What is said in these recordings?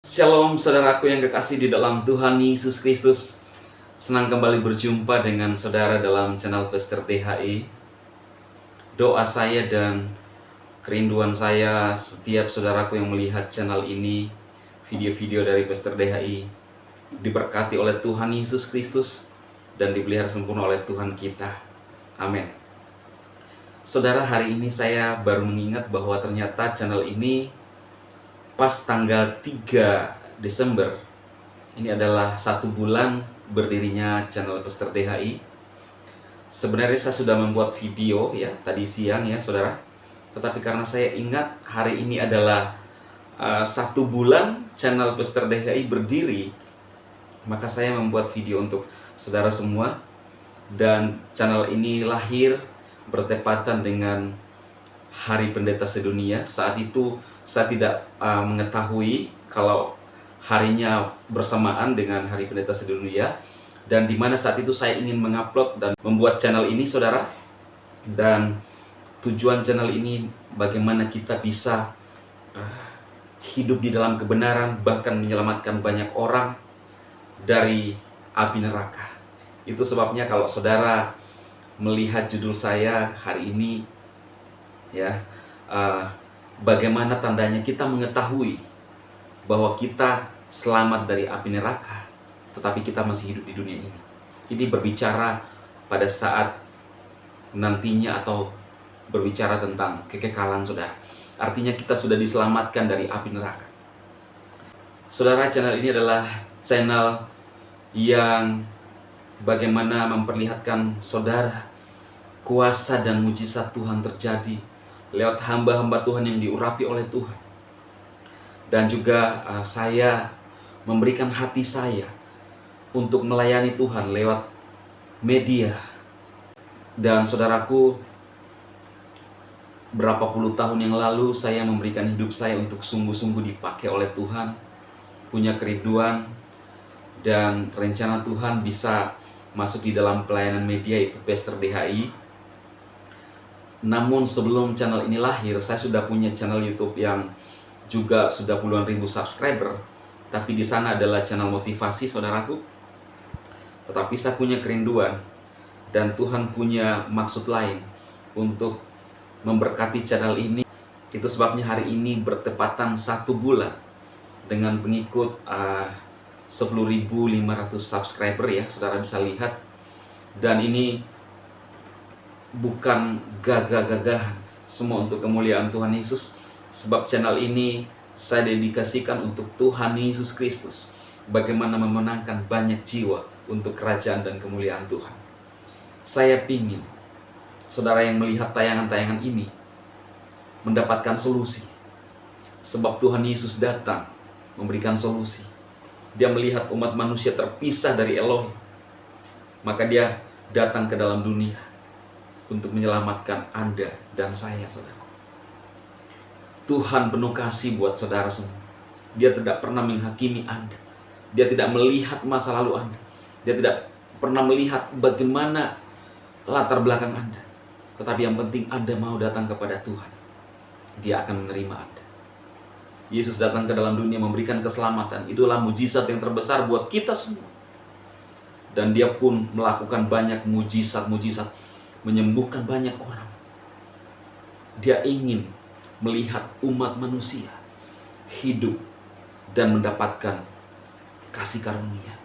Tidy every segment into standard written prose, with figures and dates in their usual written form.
Shalom saudaraku yang kekasih di dalam Tuhan Yesus Kristus. Senang kembali berjumpa dengan saudara dalam channel Pastor DHI. Doa saya dan kerinduan saya setiap saudaraku yang melihat channel ini, video-video dari Pastor DHI, diberkati oleh Tuhan Yesus Kristus dan dipelihara sempurna oleh Tuhan kita. Amin. Saudara, hari ini saya baru mengingat bahwa ternyata channel ini pas tanggal 3 Desember, ini adalah 1 bulan berdirinya channel Pastor DHI. Sebenarnya saya sudah membuat video ya tadi siang ya saudara. Tetapi karena saya ingat hari ini adalah 1 bulan channel Pastor DHI berdiri, maka saya membuat video untuk saudara semua. Dan channel ini lahir bertepatan dengan Hari Pendeta Sedunia. Saat itu saya tidak mengetahui kalau harinya bersamaan dengan Hari Pendeta Sedunia, dan di mana saat itu saya ingin mengupload dan membuat channel ini saudara. Dan tujuan channel ini bagaimana kita bisa hidup di dalam kebenaran, bahkan menyelamatkan banyak orang dari api neraka. Itu sebabnya kalau saudara melihat judul saya hari ini ya, bagaimana tandanya kita mengetahui bahwa kita selamat dari api neraka, tetapi kita masih hidup di dunia ini. Ini berbicara pada saat nantinya atau berbicara tentang kekekalan saudara. Artinya kita sudah diselamatkan dari api neraka. Saudara, channel ini adalah channel yang bagaimana memperlihatkan saudara kuasa dan mujizat Tuhan terjadi lewat hamba-hamba Tuhan yang diurapi oleh Tuhan. Dan juga saya memberikan hati saya untuk melayani Tuhan lewat media. Dan saudaraku, berapa puluh tahun yang lalu saya memberikan hidup saya untuk sungguh-sungguh dipakai oleh Tuhan, punya kerinduan dan rencana Tuhan bisa masuk di dalam pelayanan media, itu Pastor DHI. Namun sebelum channel ini lahir, saya sudah punya channel YouTube yang juga sudah puluhan ribu subscriber. Tapi di sana adalah channel motivasi saudaraku. Tetapi saya punya kerinduan dan Tuhan punya maksud lain untuk memberkati channel ini. Itu sebabnya hari ini bertepatan 1 bulan dengan pengikut 10.500 subscriber ya, saudara bisa lihat. Dan ini bukan gagah-gagahan, semua untuk kemuliaan Tuhan Yesus. Sebab channel ini saya dedikasikan untuk Tuhan Yesus Kristus, bagaimana memenangkan banyak jiwa untuk kerajaan dan kemuliaan Tuhan. Saya ingin saudara yang melihat tayangan-tayangan ini mendapatkan solusi. Sebab Tuhan Yesus datang memberikan solusi. Dia melihat umat manusia terpisah dari Elohim, maka dia datang ke dalam dunia untuk menyelamatkan Anda dan saya, saudara. Tuhan penuh kasih buat saudara semua. Dia tidak pernah menghakimi Anda. Dia tidak melihat masa lalu Anda. Dia tidak pernah melihat bagaimana latar belakang Anda. Tetapi yang penting Anda mau datang kepada Tuhan, Dia akan menerima Anda. Yesus datang ke dalam dunia memberikan keselamatan. Itulah mujizat yang terbesar buat kita semua. Dan Dia pun melakukan banyak mujizat-mujizat, menyembuhkan banyak orang. Dia ingin melihat umat manusia hidup dan mendapatkan kasih karunia.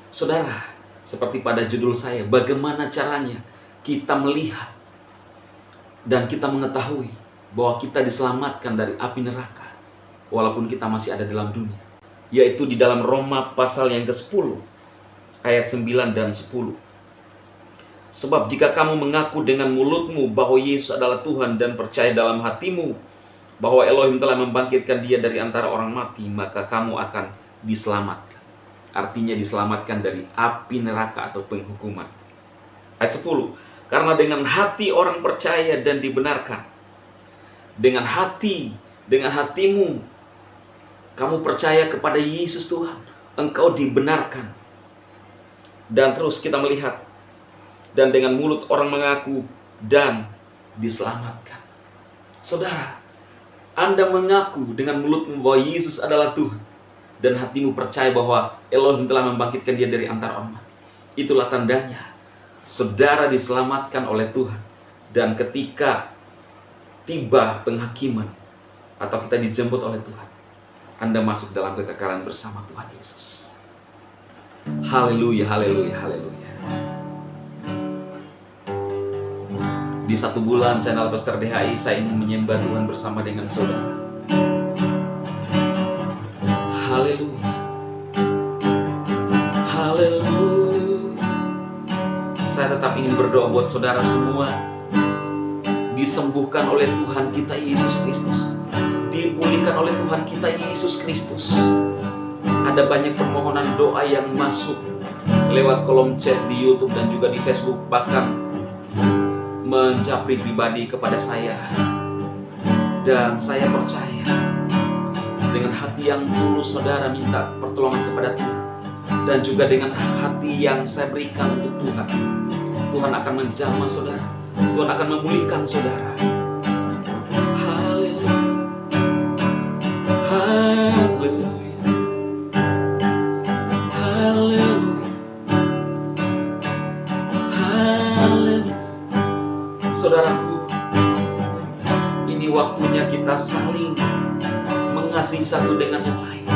Saudara, seperti pada judul saya, bagaimana caranya kita melihat dan kita mengetahui bahwa kita diselamatkan dari api neraka walaupun kita masih ada dalam dunia. Yaitu di dalam Roma pasal yang ke-10 ayat 9 dan 10. Sebab jika kamu mengaku dengan mulutmu bahwa Yesus adalah Tuhan dan percaya dalam hatimu bahwa Elohim telah membangkitkan Dia dari antara orang mati, maka kamu akan diselamatkan. Artinya diselamatkan dari api neraka atau penghukuman. Ayat 10. Karena dengan hati orang percaya dan dibenarkan. Dengan hatimu kamu percaya kepada Yesus Tuhan, engkau dibenarkan. Dan terus kita melihat, dan dengan mulut orang mengaku dan diselamatkan. Saudara, Anda mengaku dengan mulutmu bahwa Yesus adalah Tuhan, dan hatimu percaya bahwa Elohim telah membangkitkan dia dari antara orang mati, itulah tandanya saudara diselamatkan oleh Tuhan. Dan ketika tiba penghakiman atau kita dijemput oleh Tuhan, Anda masuk dalam kekekalan bersama Tuhan Yesus. Haleluya, haleluya, haleluya. Di 1 bulan channel Pastor DHI, saya ingin menyembah Tuhan bersama dengan saudara. Haleluya, haleluya. Saya tetap ingin berdoa buat saudara semua, disembuhkan oleh Tuhan kita Yesus Kristus, dipulihkan oleh Tuhan kita Yesus Kristus. Ada banyak permohonan doa yang masuk lewat kolom chat di YouTube dan juga di Facebook, bahkan menjapri pribadi kepada saya. Dan saya percaya dengan hati yang tulus saudara minta pertolongan kepada Tuhan, dan juga dengan hati yang saya berikan untuk Tuhan, Tuhan akan menjamah saudara, Tuhan akan memulihkan saudara. Haleluya, haleluya, haleluya, haleluya. Saudaraku, ini waktunya kita saling mengasihi satu dengan yang lain.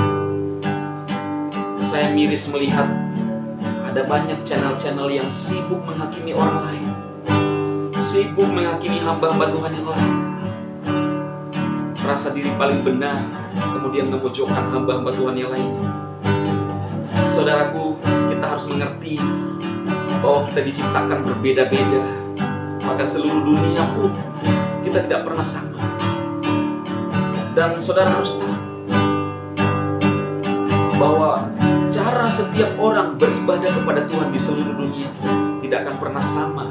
Saya miris melihat ada banyak channel-channel yang sibuk menghakimi orang lain, sibuk menghakimi hamba-hamba Tuhan yang lain, merasa diri paling benar, kemudian memojokkan hamba-hamba Tuhan yang lainnya. Saudaraku, kita harus mengerti bahwa kita diciptakan berbeda-beda, maka seluruh dunia pun kita tidak pernah sama. Dan saudara harus tahu bahwa cara setiap orang beribadah kepada Tuhan di seluruh dunia tidak akan pernah sama.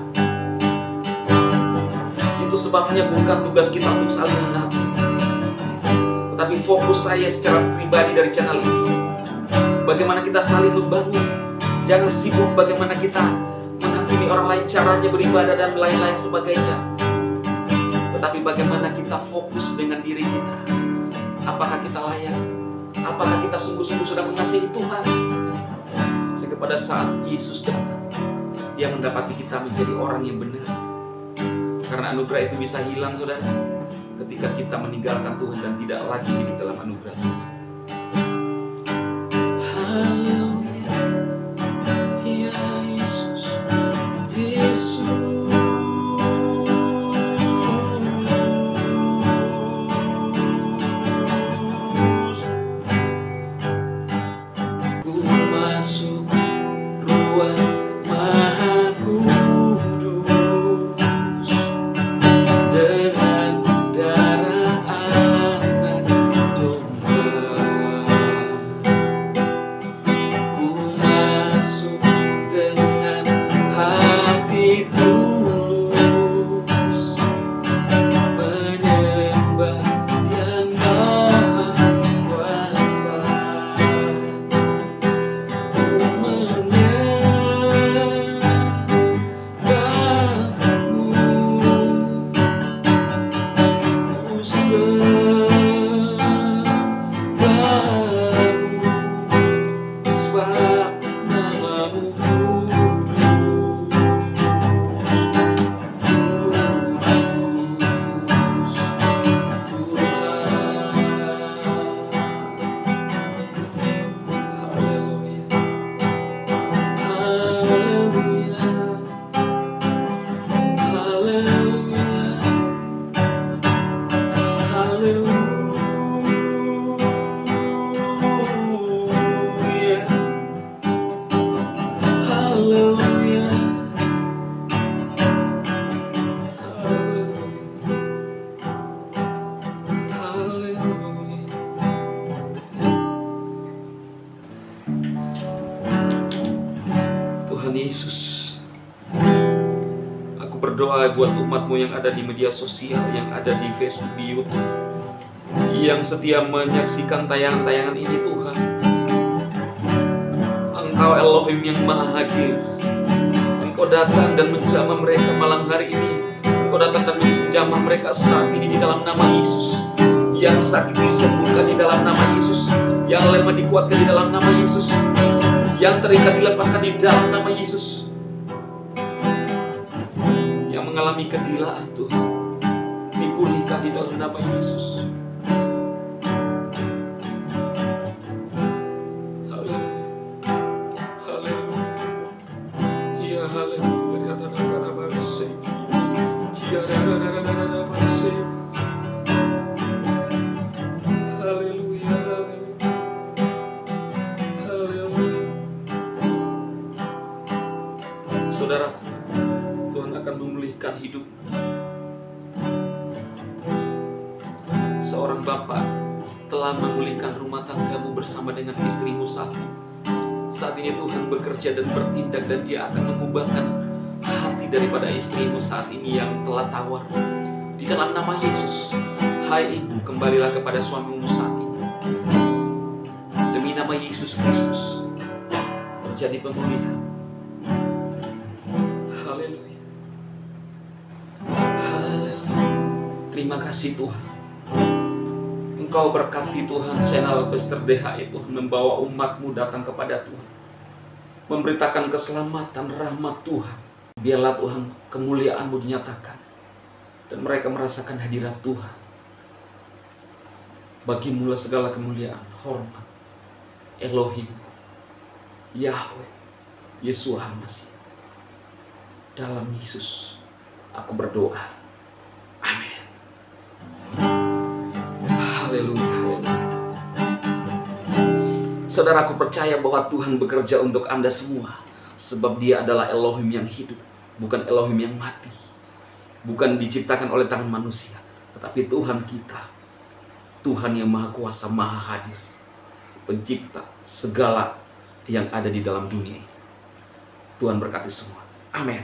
Itu sebabnya bukan tugas kita untuk saling menghakimi, tetapi fokus saya secara pribadi dari channel ini, bagaimana kita saling membangun. Jangan sibuk bagaimana kita menghakimi orang lain, caranya beribadah dan lain-lain sebagainya, tetapi bagaimana kita fokus dengan diri kita. Apakah kita layak? Apakah kita sungguh-sungguh sudah mengasihi Tuhan? Sehingga pada saat Yesus datang, Dia mendapati kita menjadi orang yang benar. Karena anugerah itu bisa hilang, saudara, ketika kita meninggalkan Tuhan dan tidak lagi hidup dalam anugerah Tuhan. Haleluya, ya Yesus, Yesus. Tuhan Yesus, aku berdoa buat umatmu yang ada di media sosial, yang ada di Facebook, di YouTube, yang setia menyaksikan tayangan-tayangan ini. Tuhan, Engkau Elohim yang maha hadir. Engkau datang dan menjamah mereka malam hari ini. Engkau datang dan menjamah mereka saat ini di dalam nama Yesus. Yang sakit disembuhkan di dalam nama Yesus. Yang lemah dikuatkan di dalam nama Yesus. Yang terikat dilepaskan di dalam nama Yesus. Yang mengalami kegilaan Tuhan, dipulihkan di dalam nama Yesus. Saudaraku, Tuhan akan memulihkan hidup. Seorang bapak telah memulihkan rumah tanggamu bersama dengan istrimu saat ini. Saat ini Tuhan bekerja dan bertindak, dan Dia akan mengubahkan hati daripada istrimu saat ini yang telah tawar. Di dalam nama Yesus, hai ibu, kembalilah kepada suamimu saat ini. Demi nama Yesus Kristus, terjadi pemulihan. Haleluya. Haleluya. Terima kasih Tuhan. Engkau berkati Tuhan channel Pastor DHI, Tuhan membawa umat-Mu datang kepada Tuhan, memberitakan keselamatan, rahmat Tuhan. Biarlah Tuhan kemuliaan-Mu dinyatakan, dan mereka merasakan hadirat Tuhan. Bagi-Mu segala kemuliaan, hormat, Elohim, Yahweh, Yeshua HaMashiach. Dalam Yesus aku berdoa. Amin. Haleluya. Saudaraku, percaya bahwa Tuhan bekerja untuk Anda semua, sebab Dia adalah Elohim yang hidup, bukan Elohim yang mati. Bukan diciptakan oleh tangan manusia, tetapi Tuhan kita, Tuhan yang Maha Kuasa, Maha Hadir, pencipta segala yang ada di dalam dunia ini. Tuhan berkati semua. Amin.